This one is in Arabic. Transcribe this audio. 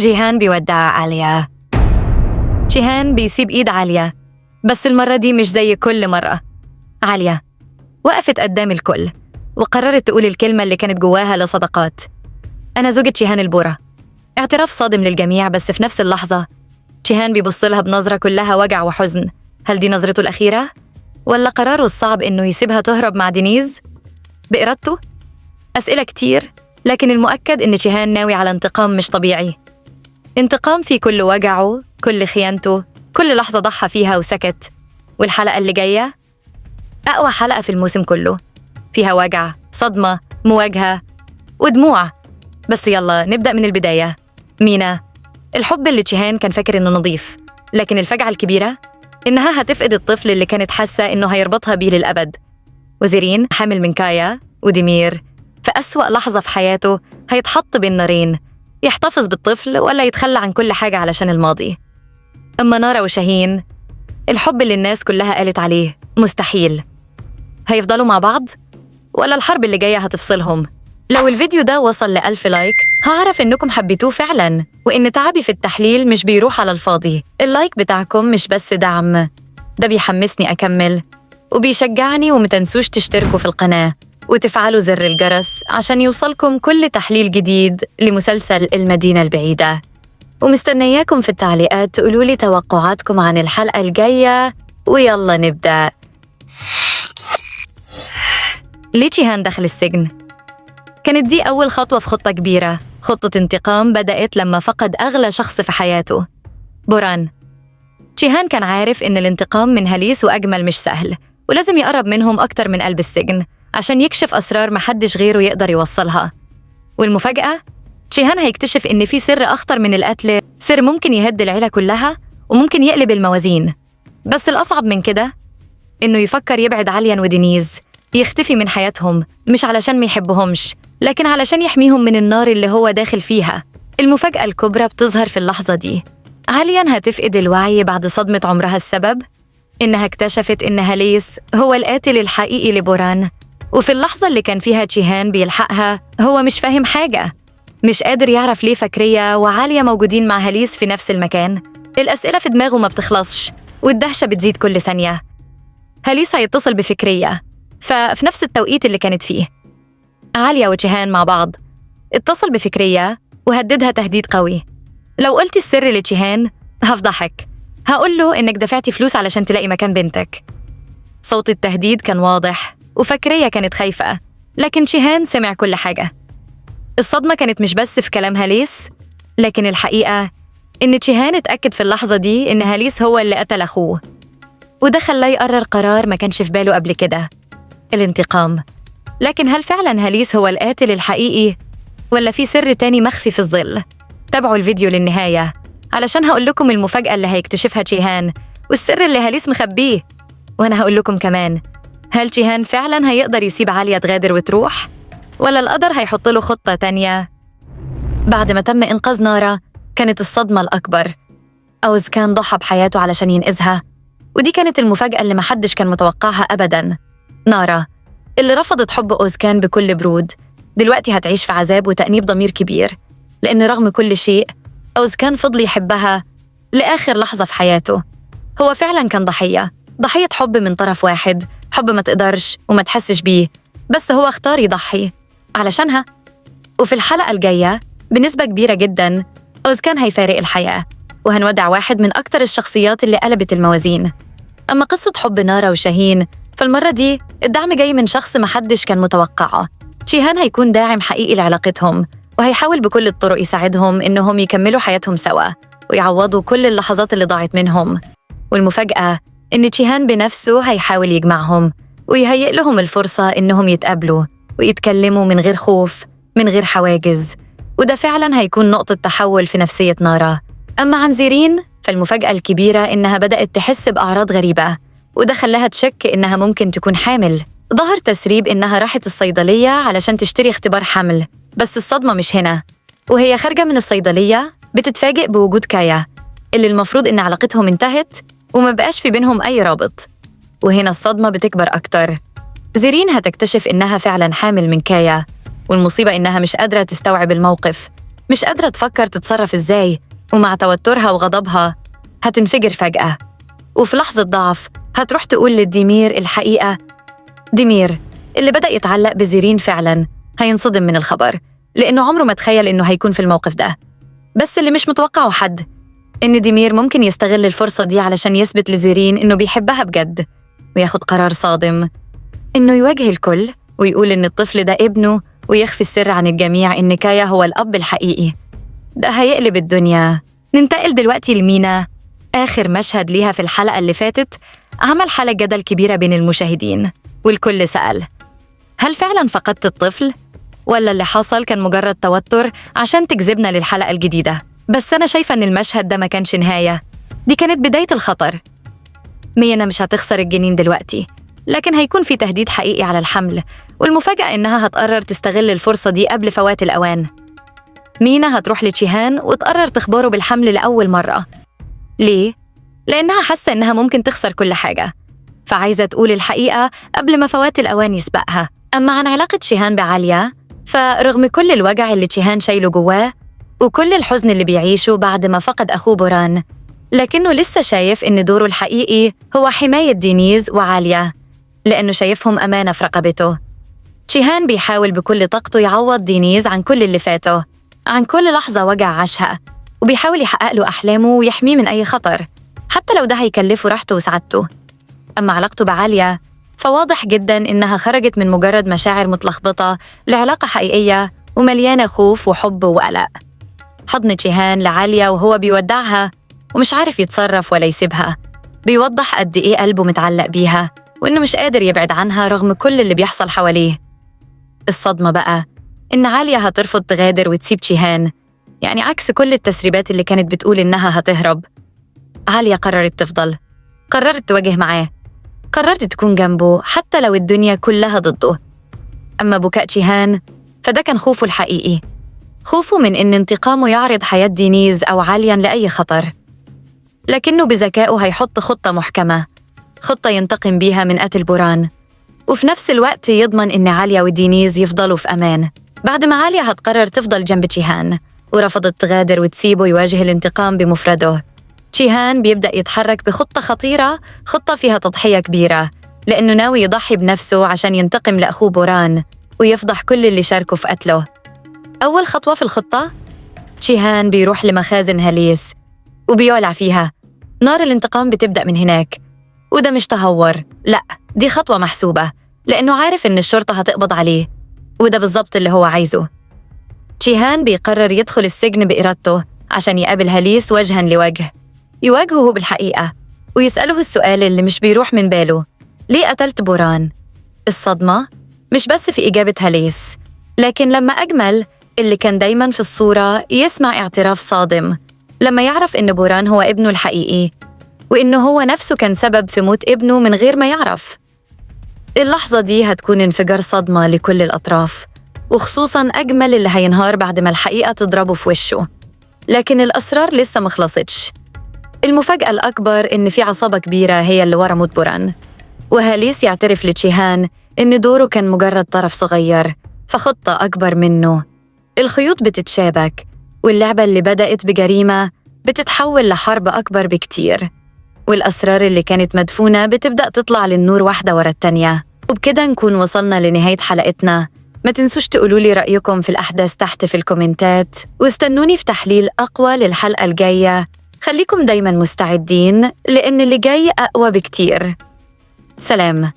جيهان بيودع عالية. جيهان بيسيب إيد عالية، بس المرة دي مش زي كل مرة. عالية وقفت قدام الكل وقررت تقول الكلمة اللي كانت جواها لصداقات: أنا زوجة جيهان البورة. اعتراف صادم للجميع، بس في نفس اللحظة جيهان بيبص لها بنظرة كلها وجع وحزن. هل دي نظرته الأخيرة؟ ولا قراره الصعب إنه يسيبها تهرب مع دينيز بإرادته؟ أسئلة كتير، لكن المؤكد إن جيهان ناوي على انتقام مش طبيعي. انتقام في كل وجعه، كل خيانته، كل لحظة ضحى فيها وسكت. والحلقة اللي جاية أقوى حلقة في الموسم كله، فيها وجع، صدمة، مواجهة ودموع. بس يلا نبدأ من البداية. مينا، الحب اللي جيهان كان فاكر إنه نظيف، لكن الفجعة الكبيرة إنها هتفقد الطفل اللي كانت حاسة إنه هيربطها بيه للأبد. وزيرين حامل من كايا، وديمير في أسوأ لحظة في حياته هيتحط بين نارين، يحتفظ بالطفل ولا يتخلى عن كل حاجة علشان الماضي. أما نارا وشاهين، الحب اللي الناس كلها قالت عليه مستحيل، هيفضلوا مع بعض ولا الحرب اللي جاية هتفصلهم؟ لو الفيديو ده وصل ل1000 لايك هعرف إنكم حبيتوه فعلاً، وإن تعبي في التحليل مش بيروح على الفاضي. اللايك بتاعكم مش بس دعم، ده بيحمسني أكمل وبيشجعني. ومتنسوش تشتركوا في القناة وتفعلوا زر الجرس عشان يوصلكم كل تحليل جديد لمسلسل المدينة البعيدة. ومستنياكم في التعليقات تقولولي توقعاتكم عن الحلقة الجاية. ويلا نبدأ. ليه جيهان دخل السجن؟ كانت دي أول خطوة في خطة كبيرة، خطة انتقام بدأت لما فقد أغلى شخص في حياته، بوران. جيهان كان عارف إن الانتقام من هليس وأجمل مش سهل، ولازم يقرب منهم أكتر من قلب السجن عشان يكشف أسرار محدش غيره يقدر يوصلها. والمفاجأة، جيهان هيكتشف إن في سر أخطر من القتل، سر ممكن يهد العيلة كلها وممكن يقلب الموازين. بس الأصعب من كده إنه يفكر يبعد عليان ودينيز، يختفي من حياتهم، مش علشان ما يحبهمش، لكن علشان يحميهم من النار اللي هو داخل فيها. المفاجأة الكبرى بتظهر في اللحظة دي. عليان هتفقد الوعي بعد صدمة عمرها. السبب إنها اكتشفت إن هليس هو القاتل الحقيقي لبوران. وفي اللحظة اللي كان فيها جيهان بيلحقها هو مش فاهم حاجة، مش قادر يعرف ليه فكرية وعالية موجودين مع هليس في نفس المكان. الأسئلة في دماغه ما بتخلصش والدهشة بتزيد كل ثانية. هليس هيتصل بفكرية ففي نفس التوقيت اللي كانت فيه. عالية وجيهان مع بعض. اتصل بفكرية وهددها تهديد قوي: لو قلتي السر لجيهان هفضحك، هقول له إنك دفعتي فلوس علشان تلاقي مكان بنتك. صوت التهديد كان واضح وفكرية كانت خايفة، لكن جيهان سمع كل حاجة. الصدمة كانت مش بس في كلام هليس، لكن الحقيقة إن جيهان اتأكد في اللحظة دي إن هليس هو اللي قتل أخوه، وده خلاه يقرر قرار ما كانش في باله قبل كده: الانتقام. لكن هل فعلاً هليس هو القاتل الحقيقي ولا في سر تاني مخفي في الظل؟ تابعوا الفيديو للنهاية علشان هقول لكم المفاجأة اللي هيكتشفها جيهان والسر اللي هليس مخبيه. وأنا هقول لكم كمان، هل جيهان فعلاً هيقدر يسيب عالية تغادر وتروح؟ ولا القدر هيحط له خطة تانية؟ بعد ما تم إنقاذ نارا كانت الصدمة الأكبر. أوزكان ضحى بحياته علشان ينقذها، ودي كانت المفاجأة اللي محدش كان متوقعها أبداً. نارا اللي رفضت حب أوزكان بكل برود دلوقتي هتعيش في عذاب وتأنيب ضمير كبير، لأن رغم كل شيء أوزكان فضل يحبها لآخر لحظة في حياته. هو فعلاً كان ضحية حب من طرف واحد، حب ما تقدرش وما تحسش بيه، بس هو اختار يضحي علشانها. وفي الحلقة الجاية بنسبة كبيرة جداً أوزكان هيفارق الحياة، وهنودع واحد من أكتر الشخصيات اللي قلبت الموازين. أما قصة حب نارا وشاهين، فالمرة دي الدعم جاي من شخص محدش كان متوقعه. جيهان هيكون داعم حقيقي لعلاقتهم، وهيحاول بكل الطرق يساعدهم إنهم يكملوا حياتهم سوا ويعوضوا كل اللحظات اللي ضاعت منهم. والمفاجأة إن جيهان بنفسه هيحاول يجمعهم ويهيئ لهم الفرصة إنهم يتقابلوا ويتكلموا من غير خوف، من غير حواجز. وده فعلاً هيكون نقطة تحول في نفسية نارا. أما عن زيرين، فالمفاجأة الكبيرة إنها بدأت تحس بأعراض غريبة، وده خلاها تشك إنها ممكن تكون حامل. ظهر تسريب إنها راحت الصيدلية علشان تشتري اختبار حمل، بس الصدمة مش هنا. وهي خارجة من الصيدلية بتتفاجئ بوجود كايا اللي المفروض إن علاقتهم انتهت وما بقاش في بينهم أي رابط. وهنا الصدمة بتكبر أكتر. زيرين هتكتشف إنها فعلاً حامل من كايا، والمصيبة إنها مش قادرة تستوعب الموقف، مش قادرة تفكر تتصرف إزاي، ومع توترها وغضبها هتنفجر فجأة، وفي لحظة ضعف هتروح تقول لديمير الحقيقة. ديمير اللي بدأ يتعلق بزيرين فعلاً هينصدم من الخبر، لأنه عمره ما تخيل إنه هيكون في الموقف ده. بس اللي مش متوقعه حد إن ديمير ممكن يستغل الفرصة دي علشان يثبت لزيرين إنه بيحبها بجد، وياخد قرار صادم إنه يواجه الكل ويقول إن الطفل ده ابنه، ويخفي السر عن الجميع إن كايا هو الأب الحقيقي. ده هيقلب الدنيا. ننتقل دلوقتي لمينا. آخر مشهد ليها في الحلقة اللي فاتت عمل حالة جدل كبيرة بين المشاهدين، والكل سأل: هل فعلاً فقدت الطفل؟ ولا اللي حصل كان مجرد توتر عشان تجذبنا للحلقة الجديدة؟ بس أنا شايفة إن المشهد ده ما كانش نهاية، دي كانت بداية الخطر. مينا مش هتخسر الجنين دلوقتي، لكن هيكون في تهديد حقيقي على الحمل، والمفاجأة إنها هتقرر تستغل الفرصة دي قبل فوات الأوان. مينا هتروح لتشيهان وتقرر تخبره بالحمل لأول مرة. ليه؟ لأنها حاسة إنها ممكن تخسر كل حاجة، فعايزة تقول الحقيقة قبل ما فوات الأوان يسبقها. أما عن علاقة تشيهان بعاليا، فرغم كل الوجع اللي تشيهان شايله جواه وكل الحزن اللي بيعيشه بعد ما فقد أخوه بوران، لكنه لسه شايف إن دوره الحقيقي هو حماية دينيز وعاليا، لأنه شايفهم أمانة في رقبته. تشيهان بيحاول بكل طاقته يعوض دينيز عن كل اللي فاته، عن كل لحظة وجع عاشها، وبيحاول يحقق له أحلامه ويحميه من أي خطر، حتى لو ده هيكلفه راحته وسعادته. أما علاقته بعاليا، فواضح جداً إنها خرجت من مجرد مشاعر متلخبطة لعلاقة حقيقية ومليانة خوف وحب وقلق. حضن تشيهان لعاليا وهو بيودعها ومش عارف يتصرف ولا يسيبها بيوضح قد إيه قلبه متعلق بيها، وإنه مش قادر يبعد عنها رغم كل اللي بيحصل حواليه. الصدمة بقى إن عاليا هترفض تغادر وتسيب تشيهان، يعني عكس كل التسريبات اللي كانت بتقول إنها هتهرب. عاليا قررت تفضل، قررت تواجه معاه، قررت تكون جنبه حتى لو الدنيا كلها ضده. أما بكاء تشيهان فده كان خوفه الحقيقي، خوفه من إن انتقامه يعرض حياة دينيز أو عاليا لأي خطر، لكنه بذكائه هيحط خطة محكمة، خطة ينتقم بيها من قتل بوران، وفي نفس الوقت يضمن إن عاليا ودينيز يفضلوا في أمان. بعد ما عاليا هتقرر تفضل جنب تشيهان ورفضت تغادر وتسيبه يواجه الانتقام بمفرده، تشيهان بيبدأ يتحرك بخطة خطيرة، خطة فيها تضحية كبيرة، لأنه ناوي يضحي بنفسه عشان ينتقم لأخوه بوران ويفضح كل اللي شاركوا في قتله. أول خطوة في الخطة، تشيهان بيروح لمخازن هاليس وبيولع فيها. نار الانتقام بتبدأ من هناك، وده مش تهور، لأ دي خطوة محسوبة، لأنه عارف إن الشرطة هتقبض عليه، وده بالضبط اللي هو عايزه. تشيهان بيقرر يدخل السجن بإرادته عشان يقابل هاليس وجهاً لوجه، يواجهه بالحقيقة ويسأله السؤال اللي مش بيروح من باله: ليه قتلت بوران؟ الصدمة مش بس في إجابة هاليس، لكن لما أجمل اللي كان دايماً في الصورة يسمع اعتراف صادم، لما يعرف إن بوران هو ابنه الحقيقي، وإنه هو نفسه كان سبب في موت ابنه من غير ما يعرف. اللحظة دي هتكون انفجار صدمة لكل الأطراف، وخصوصاً أجمل اللي هينهار بعد ما الحقيقة تضربه في وشه. لكن الأسرار لسه مخلصتش. المفاجأة الأكبر إن في عصابة كبيرة هي اللي ورا موت بوران، وهاليس يعترف لتشيهان إن دوره كان مجرد طرف صغير في خطة أكبر منه. الخيوط بتتشابك، واللعبة اللي بدأت بجريمة بتتحول لحرب أكبر بكتير، والأسرار اللي كانت مدفونة بتبدأ تطلع للنور واحدة ورا التانية. وبكده نكون وصلنا لنهاية حلقتنا. ما تنسوش تقولولي رأيكم في الأحداث تحت في الكومنتات، واستنوني في تحليل أقوى للحلقة الجاية. خليكم دايماً مستعدين لأن اللي جاي أقوى بكتير. سلام.